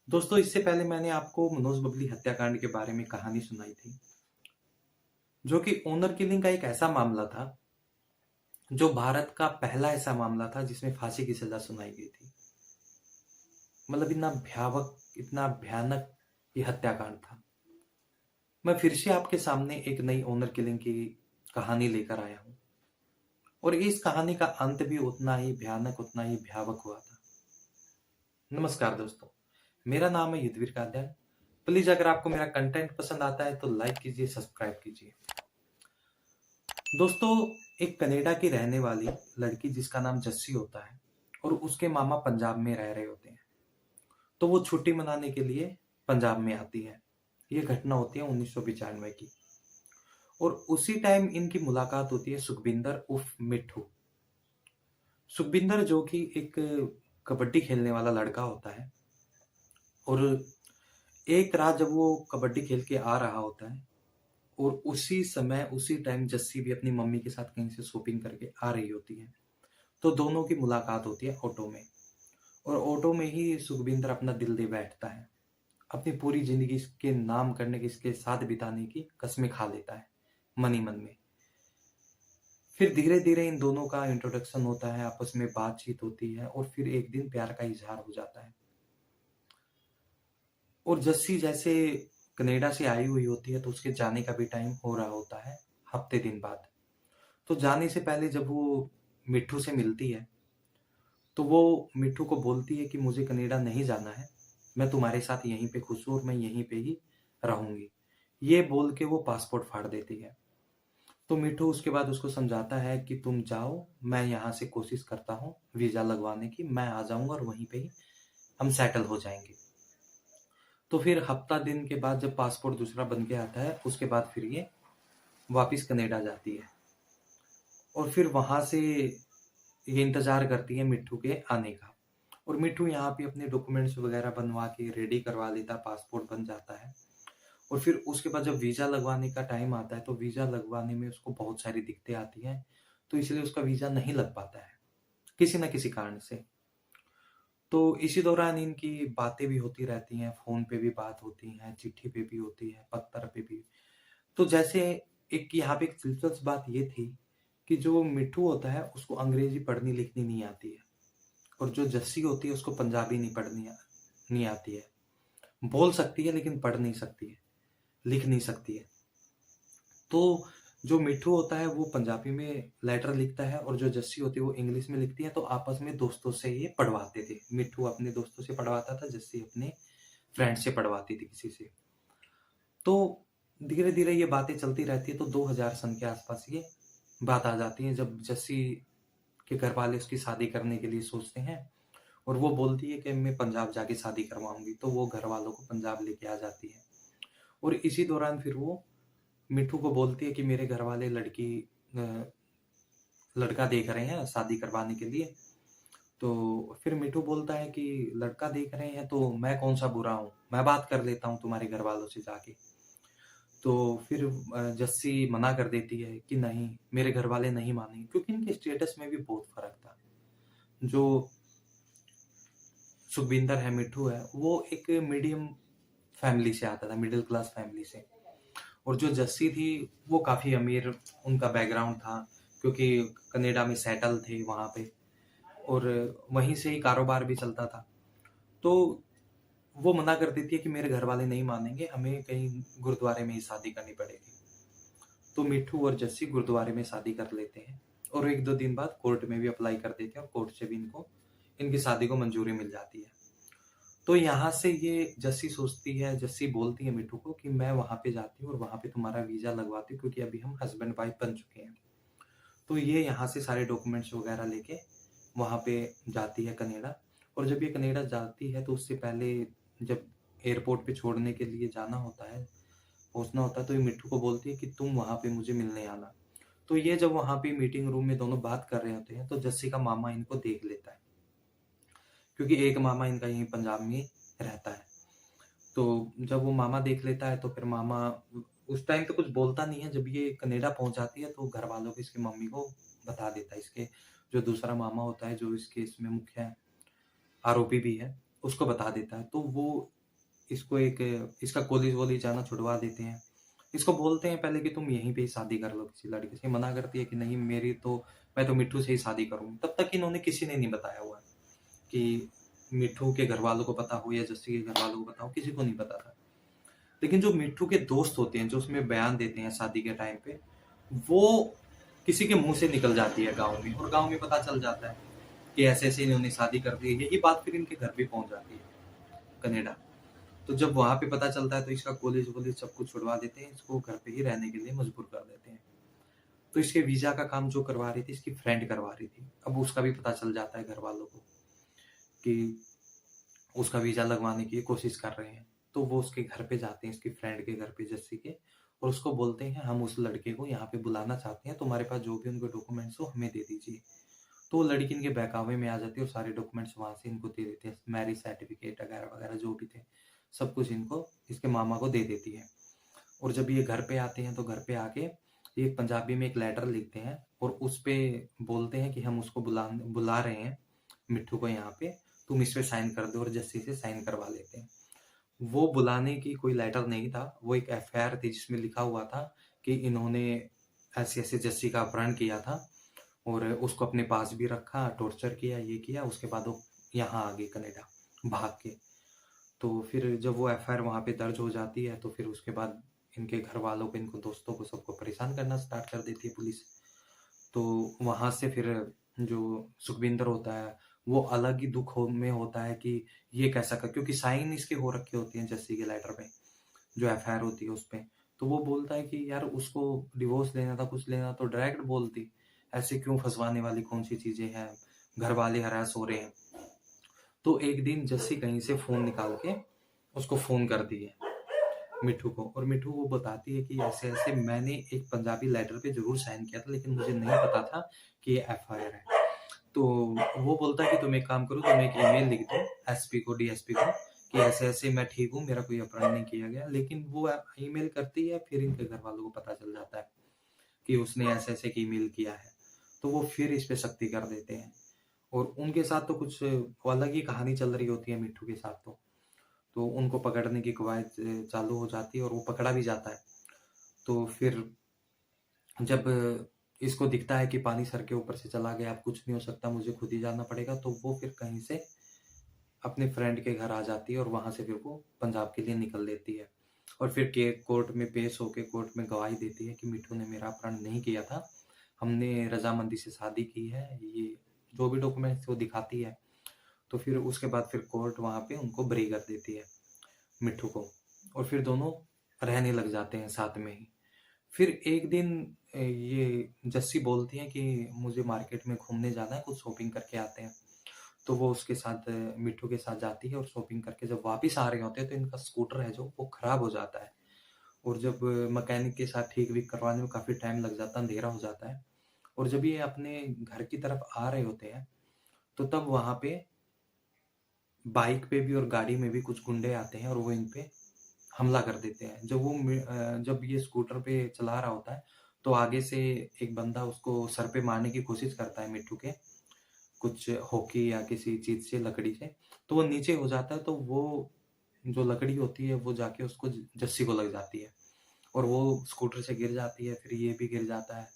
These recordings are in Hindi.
दोस्तों, इससे पहले मैंने आपको मनोज बबली हत्याकांड के बारे में कहानी सुनाई थी, जो कि ऑनर किलिंग का एक ऐसा मामला था, जो भारत का पहला ऐसा मामला था जिसमें फांसी की सजा सुनाई गई थी। मतलब इतना भयावक, इतना भयानक ये हत्याकांड था। मैं फिर से आपके सामने एक नई ऑनर किलिंग की कहानी लेकर आया हूँ, और इस कहानी का अंत भी उतना ही भयानक, उतना ही भयावक हुआ था। नमस्कार दोस्तों, मेरा नाम है युद्धवीर काद्यान। प्लीज अगर आपको मेरा कंटेंट पसंद आता है तो लाइक कीजिए, सब्सक्राइब कीजिए। दोस्तों, एक कनाडा की रहने वाली लड़की जिसका नाम जस्सी होता है और उसके मामा पंजाब में रह रहे होते हैं, तो वो छुट्टी मनाने के लिए पंजाब में आती है। ये घटना होती है 1995 की, और उसी टाइम इनकी मुलाकात होती है सुखबिंदर उर्फ मिट्ठू। सुखबिंदर जो कि एक कबड्डी खेलने वाला लड़का होता है, और एक रात जब वो कबड्डी खेल के आ रहा होता है, और उसी समय उसी टाइम जस्सी भी अपनी मम्मी के साथ कहीं से शॉपिंग करके आ रही होती है, तो दोनों की मुलाकात होती है ऑटो में। और ऑटो में ही सुखविंदर अपना दिल दे बैठता है, अपनी पूरी जिंदगी इसके नाम करने की, इसके साथ बिताने की कस्में खा लेता है मन ही मन में। फिर धीरे धीरे इन दोनों का इंट्रोडक्शन होता है, आपस में बातचीत होती है, और फिर एक दिन प्यार का इजहार हो जाता है। और जस्सी जैसे कनाडा से आई हुई होती है, तो उसके जाने का भी टाइम हो रहा होता है, हफ्ते दिन बाद। तो जाने से पहले जब वो मिट्ठू से मिलती है, तो वो मिट्ठू को बोलती है कि मुझे कनाडा नहीं जाना है, मैं तुम्हारे साथ यहीं पे खुश हूँ और मैं यहीं पे ही रहूंगी। ये बोल के वो पासपोर्ट फाड़ देती है। तो मिट्ठू उसके बाद उसको समझाता है कि तुम जाओ, मैं यहाँ से कोशिश करता हूँ वीजा लगवाने की, मैं आ जाऊंगा और वहीं पे ही हम सेटल हो जाएंगे। तो फिर हफ्ता दिन के बाद जब पासपोर्ट दूसरा बन के आता है, उसके बाद फिर ये वापिस कनाडा जाती है, और फिर वहां से ये इंतजार करती है मिट्ठू के आने का। और मिट्ठू यहाँ पे अपने डॉक्यूमेंट्स वगैरह बनवा के रेडी करवा लेता, पासपोर्ट बन जाता है। और फिर उसके बाद जब वीजा लगवाने का टाइम आता है, तो वीजा लगवाने में उसको बहुत सारी दिक्कतें आती हैं, तो इसलिए उसका वीजा नहीं लग पाता है किसी ना किसी कारण से। तो इसी दौरान इनकी बातें भी होती रहती हैं, फोन पे भी बात होती है, चिट्ठी पे भी होती है, पत्र पे भी। तो जैसे एक यहाँ पे एक दिलचस्प बात ये थी कि जो मिट्ठू होता है उसको अंग्रेजी पढ़नी लिखनी नहीं आती है, और जो जस्सी होती है उसको पंजाबी नहीं नहीं आती है। बोल सकती है लेकिन पढ़ नहीं सकती है, लिख नहीं सकती है। तो जो मिट्ठू होता है वो पंजाबी में लेटर लिखता है, और जो जस्सी होती है वो इंग्लिश में लिखती है। तो आपस में दोस्तों से ये पढ़वाते थे, मिट्ठू अपने दोस्तों से पढ़वाता था, जस्सी अपने फ्रेंड से पढ़वाती थी किसी से। तो धीरे धीरे ये बातें चलती रहती है, तो 2000 सन के आसपास ये बात आ जाती है, जब जस्सी के घर वाले उसकी शादी करने के लिए सोचते हैं, और वो बोलती है कि मैं पंजाब जाके शादी करवाऊंगी, तो वो घर वालों को पंजाब लेके आ जाती है। और इसी दौरान फिर वो मिट्ठू को बोलती है कि मेरे घर वाले लड़का देख रहे हैं शादी करवाने के लिए। तो फिर मिट्ठू बोलता है कि लड़का देख रहे हैं तो मैं कौन सा बुरा हूँ, मैं बात कर लेता हूँ तुम्हारे घर वालों से जाके। तो फिर जस्सी मना कर देती है कि नहीं, मेरे घर वाले नहीं मानेंगे, क्योंकि इनके स्टेटस में भी बहुत फर्क था। जो सुखविंदर है, मिट्ठू है, वो एक मीडियम फैमिली से आता था, मिडिल क्लास फैमिली से। और जो जस्सी थी वो काफी अमीर उनका बैकग्राउंड था, क्योंकि कनाडा में सेटल थे वहां पे, और वहीं से ही कारोबार भी चलता था। तो वो मना कर देती है कि मेरे घर वाले नहीं मानेंगे, हमें कहीं गुरुद्वारे में ही शादी करनी पड़ेगी। तो मिट्ठू और जस्सी गुरुद्वारे में शादी कर लेते हैं, और एक दो दिन बाद कोर्ट में भी अप्लाई कर देते हैं, और कोर्ट से भी इनको इनकी शादी को मंजूरी मिल जाती है। तो यहाँ से ये जस्सी सोचती है, जस्सी बोलती है मिट्ठू को कि मैं वहां पे जाती हूँ और वहां पे तुम्हारा वीजा लगवाती हूँ, क्योंकि अभी हम हस्बैंड वाइफ बन चुके हैं। तो ये यहाँ से सारे डॉक्यूमेंट्स वगैरह लेके वहां पे जाती है कनाडा। और जब ये कनाडा जाती है, तो उससे पहले जब एयरपोर्ट पे छोड़ने के लिए जाना होता है, पहुंचना होता है, तो ये मिट्ठू को बोलती है कि तुम वहां पे मुझे मिलने आना। तो ये जब वहां पे मीटिंग रूम में दोनों बात कर रहे होते हैं, तो जस्सी का मामा इनको देख लेता है, क्योंकि एक मामा इनका यहीं पंजाब में रहता है। तो जब वो मामा देख लेता है, तो फिर मामा उस टाइम तो कुछ बोलता नहीं है। जब ये कनाडा पहुंच जाती है, तो घर वालों को, इसकी मम्मी को बता देता है। इसके जो दूसरा मामा होता है, जो इसके इसमें मुख्य आरोपी भी है, उसको बता देता है। तो वो इसको एक इसका कॉलेज वॉलेज जाना छुड़वा देते हैं। इसको बोलते हैं पहले कि तुम यहीं पे ही शादी कर लो किसी लड़के से। मना करती है कि नहीं, मैं तो मिट्ठू से ही शादी करूँगी। तब तक इन्होंने किसी ने नहीं बताया हुआ कि मिट्ठू के घरवालों को पता हो या जस्सी के घरवालों को पता हो, किसी को नहीं पता था। लेकिन जो मिट्ठू के दोस्त होते हैं, जो उसमें बयान देते हैं शादी के टाइम पे, वो किसी के मुँह से निकल जाती है गाँव में, और गाँव में पता चल जाता है कि ऐसे-ऐसे इन्होंने शादी कर दी। यही बात फिर इनके घर भी पहुँच जाती है, कनाडा। तो जब वहाँ पे पता चलता है तो इसका कॉलेज-वॉलेज सब कुछ छुड़वा देते हैं, इसको घर पे ही रहने के लिए मजबूर कर देते हैं। तो इसके वीज़ा का काम जो करवा रही थी, इसकी फ्रेंड करवा रही थी। अब उसका भी पता चल जाता है घरवालों को कि उसका वीज़ा लगवाने की कोशिश कर रहे हैं। तो वो उसके घर पे जाते हैं, इसकी फ्रेंड के घर पे, जस्सी के, और उसको बोलते हैं हम उस लड़के को यहाँ पे बुलाना चाहते हैं, तुम्हारे पास जो भी उनके डॉक्यूमेंट्स हो हमें दे दीजिए। तो वो लड़की इनके बहकावे में आ जाती है और सारे डॉक्यूमेंट्स वहाँ से इनको दे देते हैं, मैरिज सर्टिफिकेट वगैरह-वगैरह जो भी थे, सब कुछ इनको इसके मामा को दे देती है। और जब ये घर पे आते हैं तो घर पे आके ये पंजाबी में एक लेटर लिखते हैं और उस पे बोलते हैं कि हम उसको बुला रहे हैं मिट्ठू को यहाँ पे, तुम इस पे साइन कर दो, और जस्सी से साइन करवा लेते हैं। वो बुलाने की कोई लेटर नहीं था, वो एक एफआईआर थी जिसमें लिखा हुआ था कि इन्होंने ऐसे-ऐसे जस्सी का अपहरण किया था और उसको अपने पास भी रखा, टॉर्चर किया, ये किया, उसके बाद वो यहाँ आ गए कनाडा भाग के। तो फिर जब वो एफआईआर वहाँ पे दर्ज हो जाती है तो फिर उसके बाद इनके घर वालों को, इनको दोस्तों को, सबको परेशान करना स्टार्ट कर देती है पुलिस। तो वहाँ से फिर जो सुखविंदर होता है वो अलग ही में होता है कि ये कैसा कर, क्योंकि साइन इसके हो रखे होते हैं जस्सी के लेटर पे, जो एफआईआर होती है उस पे। तो वो बोलता है कि यार उसको डिवोर्स लेना था, कुछ लेना तो डायरेक्ट बोलती, ऐसे क्यों फंसवाने वाली कौन सी चीजें हैं, घर वाले हरास हो रहे हैं। तो एक दिन जस्सी कहीं से फोन निकाल के उसको फोन कर दिए मिठू को, और मिठू वो बताती है कि ऐसे ऐसे मैंने एक पंजाबी लेटर पे जरूर साइन किया था, लेकिन मुझे नहीं पता था कि ये एफआईआर है। तो वो बोलता है कि तुम एक काम करो, तुम एक ईमेल लिख दो एसपी को, डीएसपी को, कि ऐसे ऐसे मैं ठीक हूँ, मेरा कोई अपराध नहीं किया गया। लेकिन वो ईमेल करती है, फिर इनके घर वालों को पता चल जाता है कि उसने ऐसे ऐसे एक ईमेल किया है। तो वो फिर इस पे सख्ती कर देते हैं, और उनके साथ तो कुछ अलग ही कहानी चल रही होती है मिट्ठू के साथ। तो उनको पकड़ने की कवायद चालू हो जाती है और वो पकड़ा भी जाता है। तो फिर जब इसको दिखता है कि पानी सर के ऊपर से चला गया, अब कुछ नहीं हो सकता, मुझे खुद ही जाना पड़ेगा, तो वो फिर कहीं से अपने फ्रेंड के घर आ जाती है और वहां से फिर वो पंजाब के लिए निकल लेती है। और फिर के कोर्ट में पेश होकर कोर्ट में गवाही देती है कि मिट्ठू ने मेरा अपहरण नहीं किया था, हमने रजामंदी से शादी की है, ये जो भी डॉक्यूमेंट्स वो दिखाती है। तो फिर उसके बाद फिर कोर्ट वहां पे उनको बरी कर देती है मिट्ठू को, और फिर दोनों रहने लग जाते हैं साथ में ही। फिर एक दिन ये जस्सी बोलती है कि मुझे मार्केट में घूमने जाना है, कुछ शॉपिंग करके आते हैं। तो वो उसके साथ मिट्ठू के साथ जाती है और शॉपिंग करके जब वापस आ रहे होते हैं तो इनका स्कूटर है जो वो खराब हो जाता है, और जब मैकेनिक के साथ ठीक विक करवाने में काफी टाइम लग जाता है, अंधेरा हो जाता है। और जब ये अपने घर की तरफ आ रहे होते हैं तो तब वहां पे बाइक पे भी और गाड़ी में भी कुछ गुंडे आते हैं और वो इन पे हमला कर देते हैं। जब ये स्कूटर पे चला रहा होता है तो आगे से एक बंदा उसको सर पे मारने की कोशिश करता है मिट्ठू के, कुछ हॉकी या किसी चीज से, लकड़ी से। तो वो नीचे हो जाता है, तो वो जो लकड़ी होती है वो जाके उसको जस्सी को लग जाती है और वो स्कूटर से गिर जाती है। फिर ये भी गिर जाता है,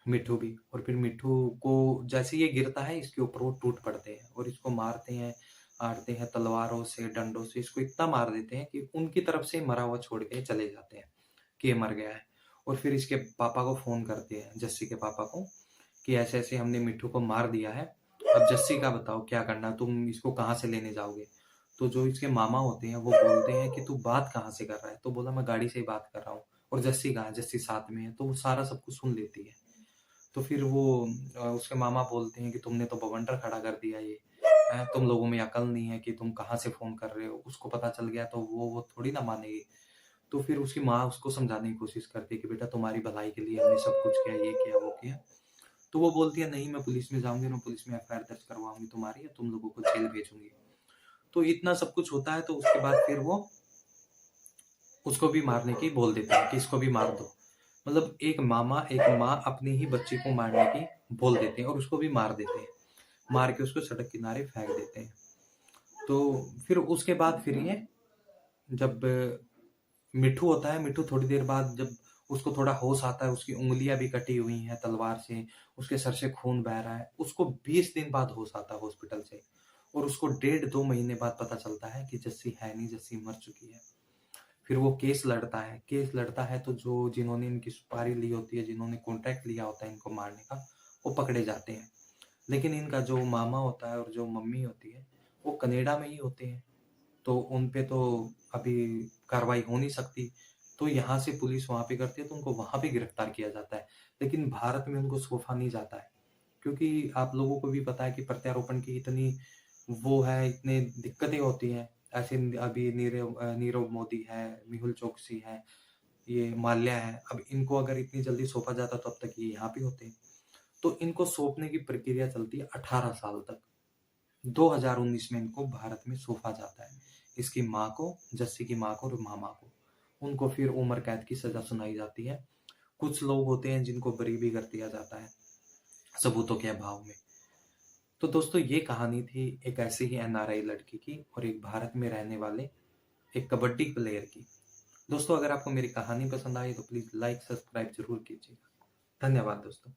मिट्ठू भी। और फिर मिट्ठू को जैसे ये गिरता है इसके ऊपर वो टूट पड़ते हैं और इसको मारते हैं, आड़ते हैं तलवारों से, डंडों से, इसको इतना मार देते हैं कि उनकी तरफ से मरा हुआ छोड़ के चले जाते हैं कि ये मर गया है। और फिर इसके पापा को फोन करते हैं, जस्सी के पापा को, कि ऐसे ऐसे हमने मिट्ठू को मार दिया है, अब जस्सी का बताओ क्या करना, तुम इसको कहाँ से लेने जाओगे। तो जो इसके मामा होते हैं वो बोलते हैं कि तू बात कहाँ से कर रहा है। तो बोला मैं गाड़ी से ही बात कर रहा हूँ, और जस्सी कहाँ है, जस्सी साथ में है। तो वो सारा सब कुछ सुन लेती है। तो फिर वो उसके मामा बोलते हैं कि तुमने तो बवंडर खड़ा कर दिया, ये है, तुम लोगों में अकल नहीं है कि तुम कहाँ से फोन कर रहे हो, उसको पता चल गया तो वो थोड़ी ना मानेगी। तो फिर उसकी माँ उसको समझाने की कोशिश करती है कि बेटा तुम्हारी भलाई के लिए हमने सब कुछ किया, ये किया, वो किया। तो वो बोलती है नहीं, मैं पुलिस में जाऊंगी, मैं पुलिस में एफआईआर दर्ज करवाऊंगी तुम्हारी, तुम लोगों को जेल भेजूंगी। तो इतना सब कुछ होता है, तो उसके बाद फिर वो उसको भी मारने की बोल देते हैं कि इसको भी मार दो। मतलब एक माँ अपनी ही बच्ची को मारने की बोल देते हैं और उसको भी मार देते हैं, मार के उसको सड़क किनारे फेंक देते हैं। तो फिर उसके बाद फिर ये जब मिट्ठू होता है, मिट्ठू थोड़ी देर बाद जब उसको थोड़ा होश आता है, उसकी उँगलियाँ भी कटी हुई हैं तलवार से, उसके सर से खून बह रहा है, उसको 20 दिन बाद होश आता है हॉस्पिटल से और उसको डेढ़ 2 महीने बाद पता चलता है कि जस्सी है नहीं, जस्सी मर चुकी है। फिर वो केस लड़ता है तो जो जिन्होंने इनकी सुपारी ली होती है, जिन्होंने कॉन्ट्रैक्ट लिया होता है इनको मारने का, वो पकड़े जाते हैं। लेकिन इनका जो मामा होता है और जो मम्मी होती है, वो कनाडा में ही होते हैं, तो उन पे तो अभी कार्रवाई हो नहीं सकती। तो यहाँ से पुलिस वहाँ पे करती है तो उनको वहाँ पे गिरफ्तार किया जाता है। लेकिन भारत में उनको सौंपा नहीं जाता है, क्योंकि आप लोगों को भी पता है कि प्रत्यारोपण की इतनी वो है, इतनी दिक्कतें होती हैं। ऐसे अभी नीरव मोदी है, मेहुल चोकसी है, ये माल्या है। अब इनको अगर इतनी जल्दी सौंपा जाता तो अब तक ये यहाँ पे होते। तो इनको सौंपने की प्रक्रिया चलती है 18 साल तक। 2019 में इनको भारत में सौंपा जाता है, इसकी माँ को, जस्सी की माँ को और मामा को। उनको फिर उम्र कैद की सजा सुनाई जाती है। कुछ लोग होते हैं जिनको बरी भी कर दिया जाता है सबूतों के अभाव में। तो दोस्तों ये कहानी थी एक ऐसी ही एनआरआई लड़की की और एक भारत में रहने वाले एक कबड्डी प्लेयर की। दोस्तों अगर आपको मेरी कहानी पसंद आई तो प्लीज लाइक सब्सक्राइब जरूर कीजिएगा। धन्यवाद दोस्तों।